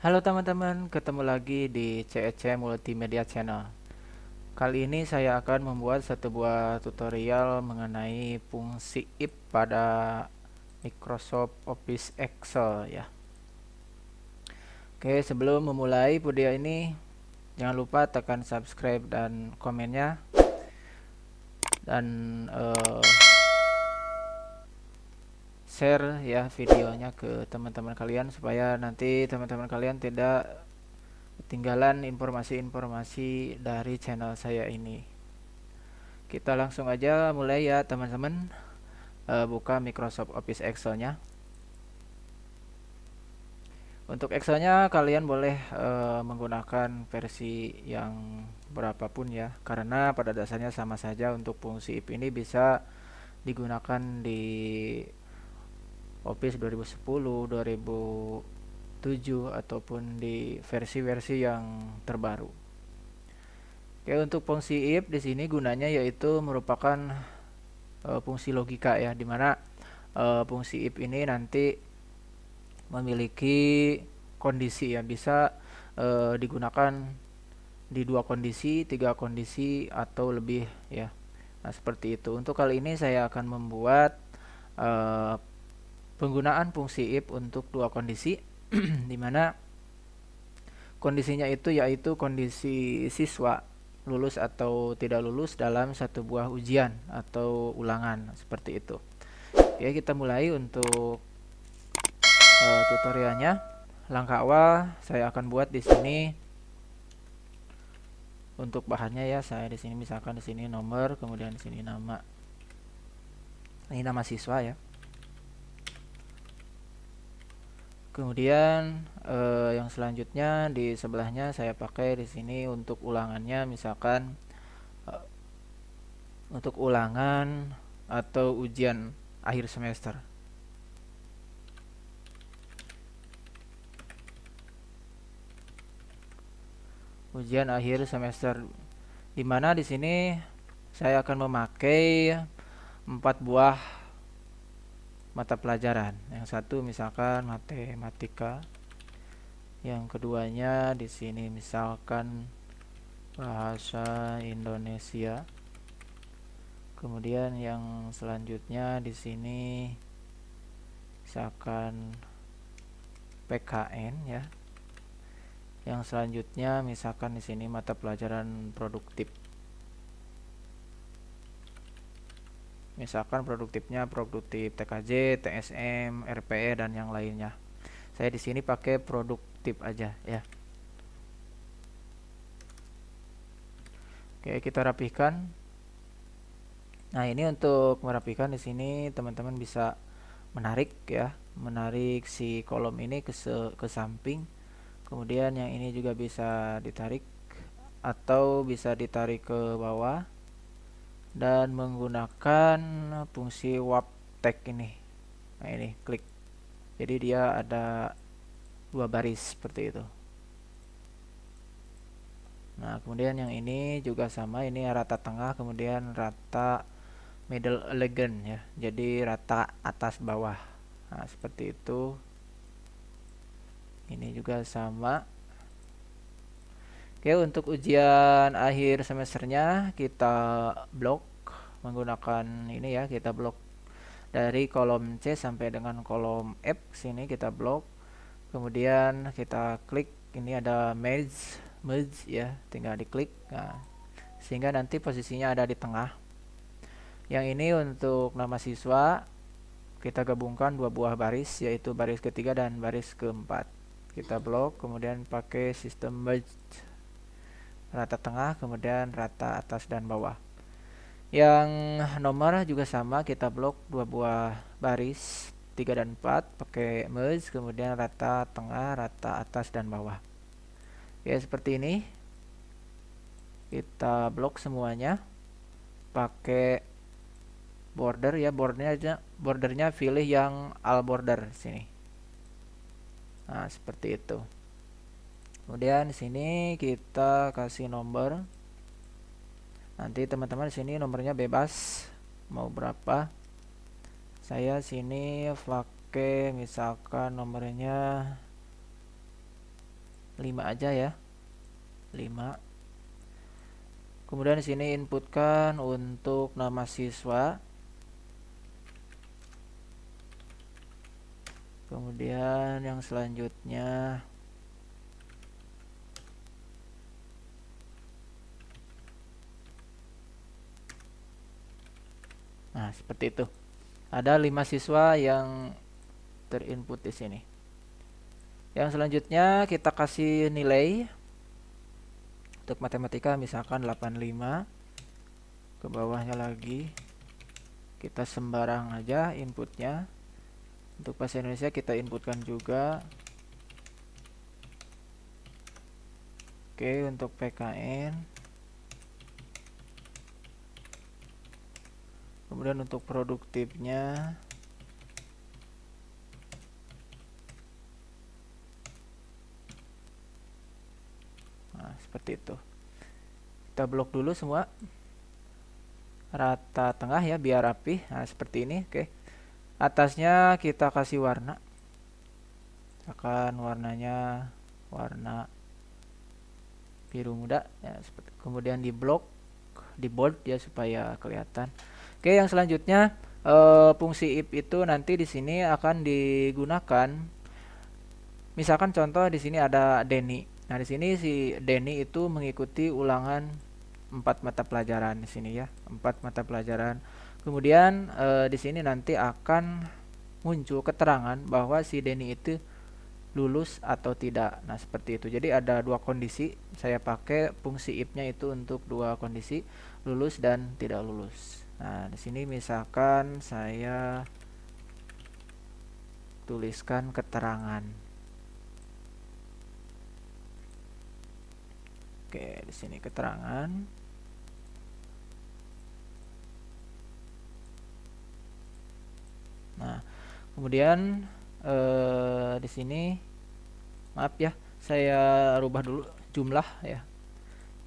Halo teman-teman, ketemu lagi di CEC Multimedia Channel. Kali ini saya akan membuat satu buah tutorial mengenai fungsi if pada Microsoft Office Excel ya. Oke, sebelum memulai video ini, jangan lupa tekan subscribe dan komennya. Dan share ya videonya ke teman-teman kalian supaya nanti teman-teman kalian tidak ketinggalan informasi-informasi dari channel saya ini. Kita langsung aja mulai ya teman-teman. Buka Microsoft Office Excel-nya. Untuk Excel-nya kalian boleh menggunakan versi yang berapapun ya, karena pada dasarnya sama saja. Untuk fungsi if ini bisa digunakan di Office 2010, 2007 ataupun di versi-versi yang terbaru. Oke, untuk fungsi if di sini gunanya yaitu merupakan fungsi logika ya, dimana fungsi if ini nanti memiliki kondisi ya, bisa digunakan di 2 kondisi, 3 kondisi atau lebih ya. Nah, seperti itu. Untuk kali ini saya akan membuat penggunaan fungsi if untuk 2 kondisi dimana kondisinya itu yaitu kondisi siswa lulus atau tidak lulus dalam satu buah ujian atau ulangan, seperti itu. Oke, kita mulai untuk tutorialnya. Langkah awal saya akan buat di sini untuk bahannya ya. Saya di sini misalkan di sini nomor, kemudian di sini nama. Ini nama siswa ya. Kemudian yang selanjutnya di sebelahnya saya pakai di sini untuk ulangannya, misalkan untuk ulangan atau ujian akhir semester. Ujian akhir semester, dimana di sini saya akan memakai 4 buah mata pelajaran. Yang satu misalkan matematika, yang keduanya di sini misalkan bahasa Indonesia, kemudian yang selanjutnya di sini misalkan PKN ya. Yang selanjutnya misalkan di sini mata pelajaran produktif. Misalkan produktifnya produktif TKJ, TSM, RPE dan yang lainnya. Saya di sini pakai produktif aja ya. Oke, kita rapihkan. Nah, ini untuk merapikan di sini teman-teman bisa menarik ya, menarik si kolom ini ke samping. Kemudian yang ini juga bisa ditarik atau bisa ditarik ke bawah dan menggunakan fungsi warp text ini. Nah, ini klik. Jadi dia ada 2 baris seperti itu. Nah, kemudian yang ini juga sama, ini rata tengah, kemudian rata middle elegant ya. Jadi rata atas bawah. Nah, seperti itu. Ini juga sama. Oke, untuk ujian akhir semesternya kita blok menggunakan ini ya, kita blok dari kolom C sampai dengan kolom F. Sini kita blok. Kemudian kita klik, ini ada merge ya, tinggal diklik. Nah, sehingga nanti posisinya ada di tengah. Yang ini untuk nama siswa kita gabungkan 2 buah baris, yaitu baris ketiga dan baris keempat. Kita blok, kemudian pakai sistem merge rata tengah, kemudian rata atas dan bawah. Yang nomor juga sama, kita blok 2 buah baris 3 dan 4 pakai merge, kemudian rata tengah, rata atas dan bawah. Ya, seperti ini. Kita blok semuanya pakai border ya, bordernya pilih yang all border sini. Nah, seperti itu. Kemudian di sini kita kasih nomor. Nanti teman-teman di sini nomornya bebas mau berapa. Saya sini pakai misalkan nomornya 5 aja ya. 5. Kemudian di sini inputkan untuk nama siswa. Kemudian yang selanjutnya nah, seperti itu. Ada 5 siswa yang terinput di sini. Yang selanjutnya kita kasih nilai. Untuk matematika misalkan 85. Ke bawahnya lagi kita sembarang aja inputnya. Untuk bahasa Indonesia kita inputkan juga. Oke, untuk PKN. Kemudian untuk produktifnya nah, seperti itu. Kita blok dulu semua. Rata tengah ya biar rapi. Nah, seperti ini. Oke. Atasnya kita kasih warna. Misalkan warnanya warna biru muda ya, seperti. Kemudian di blok, di bold ya supaya kelihatan. Oke, yang selanjutnya fungsi if itu nanti di sini akan digunakan. Misalkan contoh di sini ada Denny. Nah, di sini si Denny itu mengikuti ulangan 4 mata pelajaran di sini ya, 4 mata pelajaran. Kemudian di sini nanti akan muncul keterangan bahwa si Denny itu lulus atau tidak. Nah, seperti itu. Jadi ada 2 kondisi. Saya pakai fungsi if-nya itu untuk 2 kondisi, lulus dan tidak lulus. Nah, di sini misalkan saya tuliskan keterangan. Oke, di sini keterangan. Nah, kemudian di sini maaf ya, saya rubah dulu jumlah ya.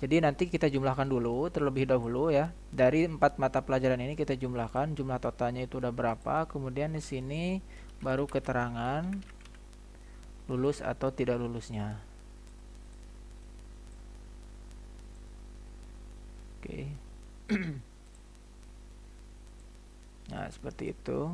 Jadi nanti kita jumlahkan dulu terlebih dahulu ya. Dari 4 mata pelajaran ini kita jumlahkan jumlah totalnya itu udah berapa. Kemudian di sini baru keterangan lulus atau tidak lulusnya. Oke. Nah, seperti itu.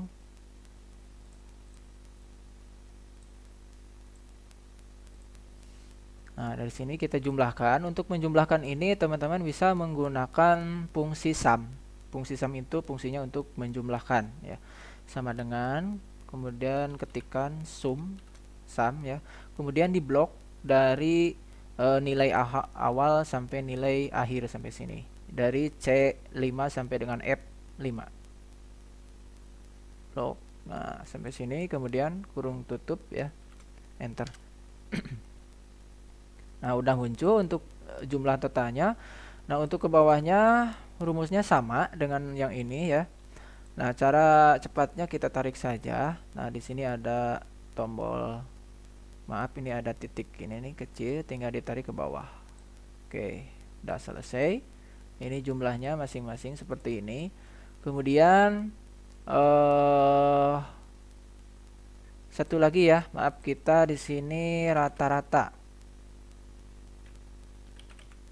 Nah, dari sini kita jumlahkan. Untuk menjumlahkan ini teman-teman bisa menggunakan fungsi sum. Fungsi sum itu fungsinya untuk menjumlahkan ya. Sama dengan kemudian ketikkan sum ya. Kemudian di blok dari nilai awal sampai nilai akhir sampai sini. Dari C5 sampai dengan F5. Blok. Nah, sampai sini kemudian kurung tutup ya. Enter. Nah, udah muncul untuk jumlah totalnya. Nah, untuk ke bawahnya rumusnya sama dengan yang ini ya. Nah, cara cepatnya kita tarik saja. Nah, di sini ada tombol, maaf ini ada titik ini nih kecil, tinggal ditarik ke bawah. Oke, udah selesai. Ini jumlahnya masing-masing seperti ini. Kemudian satu lagi ya, maaf kita di sini rata-rata.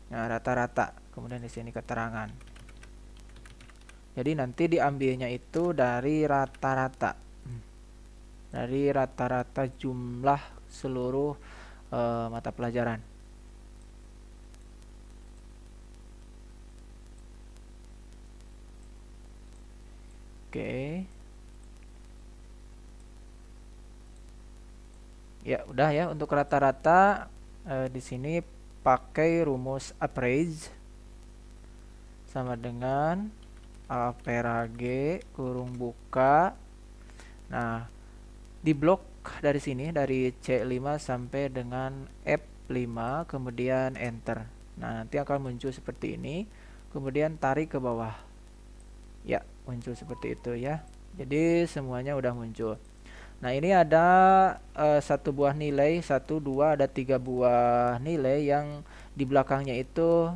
Nah, rata-rata. Kemudian di sini keterangan. Jadi nanti diambilnya itu dari rata-rata. Dari rata-rata jumlah seluruh mata pelajaran. Oke. Ya, udah ya untuk rata-rata di sini pakai rumus appraise sama dengan average kurung buka. Nah, di blok dari sini dari C5 sampai dengan F5 kemudian enter. Nah, nanti akan muncul seperti ini. Kemudian tarik ke bawah. Ya, muncul seperti itu ya. Jadi semuanya udah muncul. Nah, ini ada satu buah nilai, 1, 2, ada 3 buah nilai yang di belakangnya itu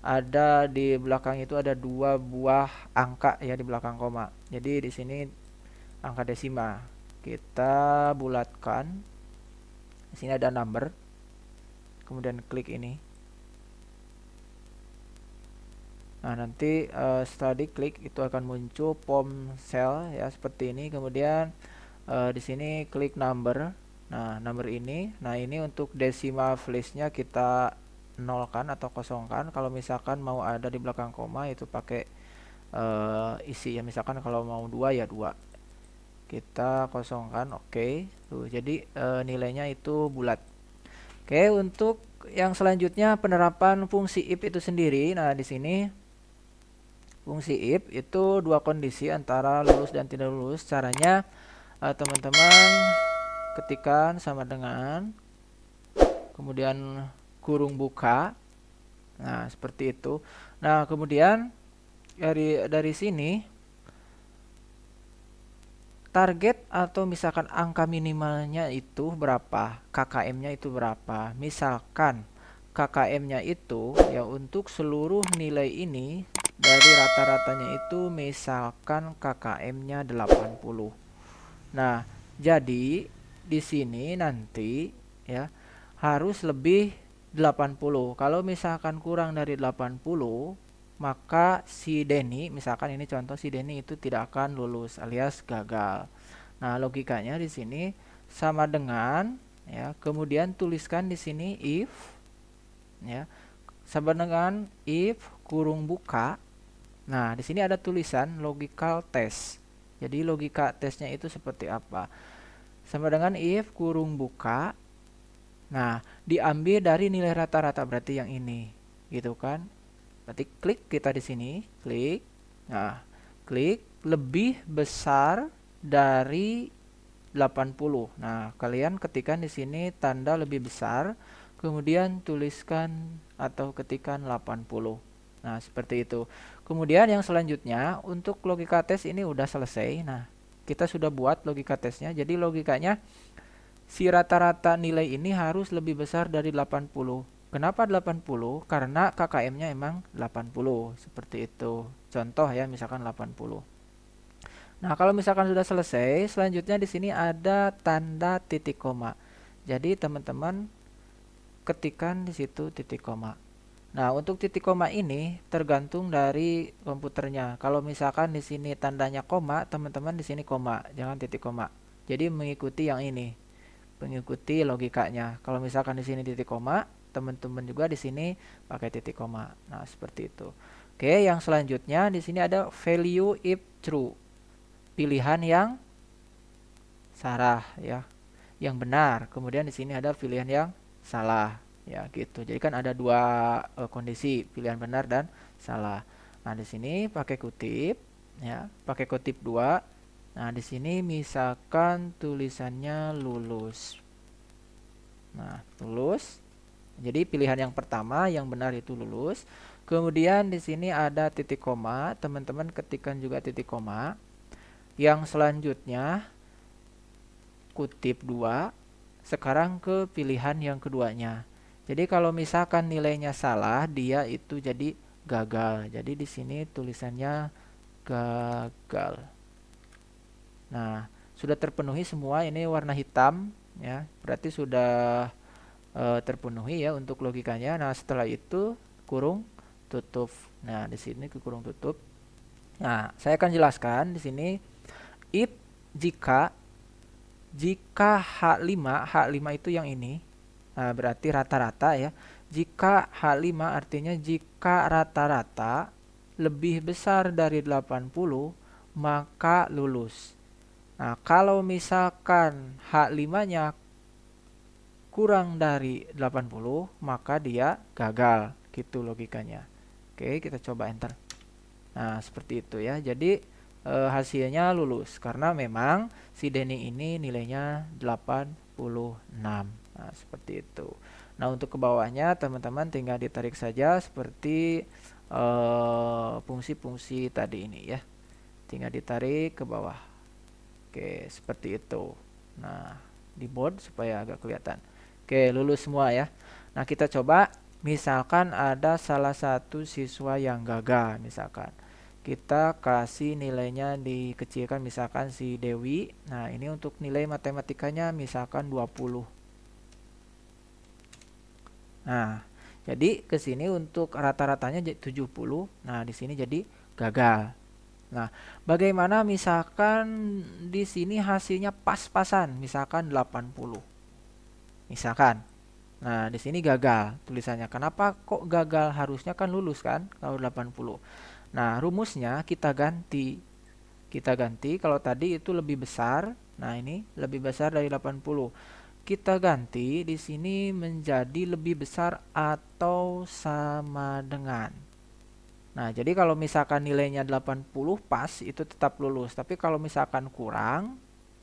ada di belakang itu ada 2 buah angka ya di belakang koma. Jadi di sini angka desima. Kita bulatkan Di sini ada number, kemudian klik ini. Nah, nanti setelah diklik itu akan muncul form cell ya seperti ini. Kemudian di sini klik number. Nah, number ini. Nah, ini untuk decimal place-nya kita nolkan atau kosongkan. Kalau misalkan mau ada di belakang koma itu pakai isi ya. Misalkan kalau mau 2 ya 2. Kita kosongkan, oke. Tuh, jadi nilainya itu bulat. Oke, untuk yang selanjutnya penerapan fungsi if itu sendiri. Nah, di sini fungsi if itu dua kondisi antara lulus dan tidak lulus. Caranya teman-teman ketikkan sama dengan kemudian kurung buka. Nah, seperti itu. Nah, kemudian dari sini target atau misalkan angka minimalnya itu berapa, KKM-nya itu berapa. Misalkan KKM-nya itu ya untuk seluruh nilai ini dari rata-ratanya itu misalkan KKM-nya 80. Nah, jadi di sini nanti ya harus lebih 80. Kalau misalkan kurang dari 80, maka si Denny, misalkan ini contoh, si Denny itu tidak akan lulus alias gagal. Nah, logikanya di sini sama dengan ya, kemudian tuliskan di sini if ya, sama dengan if kurung buka. Nah, di sini ada tulisan logical test. Jadi logika tesnya itu seperti apa? Sama dengan if kurung buka. Nah, diambil dari nilai rata-rata, berarti yang ini, gitu kan? Berarti klik kita di sini, klik. Nah, klik lebih besar dari 80. Nah, kalian ketikkan di sini tanda lebih besar, kemudian tuliskan atau ketikkan 80. Nah, seperti itu. Kemudian yang selanjutnya untuk logika tes ini udah selesai. Nah, kita sudah buat logika tesnya. Jadi logikanya si rata-rata nilai ini harus lebih besar dari 80. Kenapa 80? Karena KKM-nya emang 80. Seperti itu. Contoh ya, misalkan 80. Nah, kalau misalkan sudah selesai, selanjutnya di sini ada tanda titik koma. Jadi teman-teman ketikkan di situ titik koma. Nah, untuk titik koma ini tergantung dari komputernya. Kalau misalkan di sini tandanya koma, teman-teman di sini koma, jangan titik koma. Jadi mengikuti yang ini, mengikuti logikanya. Kalau misalkan di sini titik koma, teman-teman juga di sini pakai titik koma. Nah, seperti itu. Oke, yang selanjutnya di sini ada value if true. Pilihan yang salah ya, yang benar. Kemudian di sini ada pilihan yang salah. Ya, gitu. Jadi kan ada dua kondisi, pilihan benar dan salah. Nah, di sini pakai kutip ya, pakai kutip 2. Nah, di sini misalkan tulisannya lulus. Nah, lulus. Jadi pilihan yang pertama yang benar itu lulus. Kemudian di sini ada titik koma, teman-teman ketikkan juga titik koma. Yang selanjutnya kutip 2. Sekarang ke pilihan yang keduanya. Jadi kalau misalkan nilainya salah, dia itu jadi gagal. Jadi di sini tulisannya gagal. Nah, sudah terpenuhi semua, ini warna hitam ya. Berarti sudah terpenuhi ya untuk logikanya. Nah, setelah itu kurung tutup. Nah, di sini ke kurung tutup. Nah, saya akan jelaskan di sini if jika H5 itu yang ini. Nah, berarti rata-rata ya. Jika H5 artinya jika rata-rata lebih besar dari 80, maka lulus. Nah, kalau misalkan H5-nya kurang dari 80, maka dia gagal. Gitu logikanya. Oke, kita coba enter. Nah, seperti itu ya. Jadi hasilnya lulus karena memang si Denny ini nilainya 86. Nah, seperti itu. Nah, untuk ke bawahnya teman-teman tinggal ditarik saja seperti fungsi-fungsi tadi ini ya. Tinggal ditarik ke bawah. Oke, seperti itu. Nah, di board supaya agak kelihatan. Oke, lulus semua ya. Nah, kita coba misalkan ada salah satu siswa yang gagal misalkan. Kita kasih nilainya dikecilkan, misalkan si Dewi. Nah, ini untuk nilai matematikanya misalkan 20. Nah, jadi ke sini untuk rata-ratanya 70. Nah, di sini jadi gagal. Nah, bagaimana misalkan di sini hasilnya pas-pasan, misalkan 80. Misalkan. Nah, di sini gagal tulisannya. Kenapa kok gagal? Harusnya kan lulus kan kalau 80. Nah, rumusnya kita ganti. Kita ganti kalau tadi itu lebih besar. Nah, ini lebih besar dari 80. Kita ganti di sini menjadi lebih besar atau sama dengan. Nah, jadi kalau misalkan nilainya 80 pas itu tetap lulus. Tapi kalau misalkan kurang,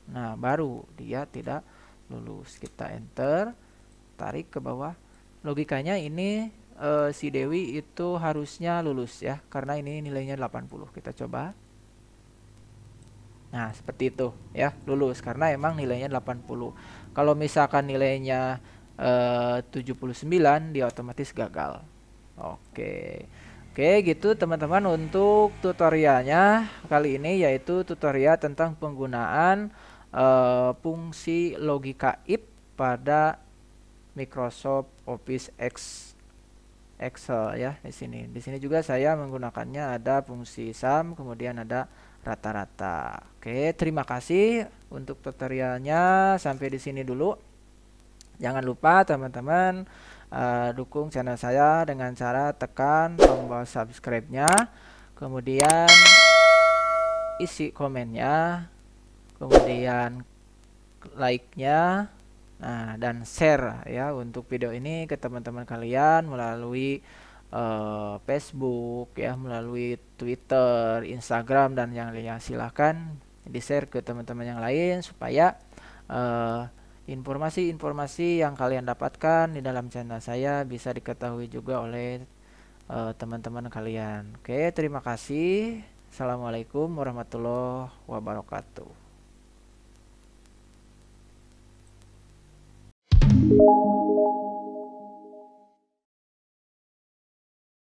nah baru dia tidak lulus. Kita enter, tarik ke bawah. Logikanya ini si Dewi itu harusnya lulus ya, karena ini nilainya 80. Kita coba. Nah, seperti itu ya, lulus karena emang nilainya 80. Kalau misalkan nilainya 79, dia otomatis gagal. Oke. Oke, gitu teman-teman untuk tutorialnya kali ini, yaitu tutorial tentang penggunaan fungsi logika if pada Microsoft Office Excel ya di sini. Di sini juga saya menggunakannya ada fungsi sum, kemudian ada rata-rata. Oke, terima kasih untuk tutorialnya. Sampai di sini dulu. Jangan lupa teman-teman dukung channel saya dengan cara tekan tombol subscribe-nya, kemudian isi komennya, kemudian like-nya, nah dan share ya untuk video ini ke teman-teman kalian melalui Facebook ya, melalui Twitter, Instagram dan yang lainnya. Silahkan di-share ke teman-teman yang lain supaya informasi-informasi yang kalian dapatkan di dalam channel saya bisa diketahui juga oleh teman-teman kalian. Oke, terima kasih. Assalamualaikum warahmatullahi wabarakatuh.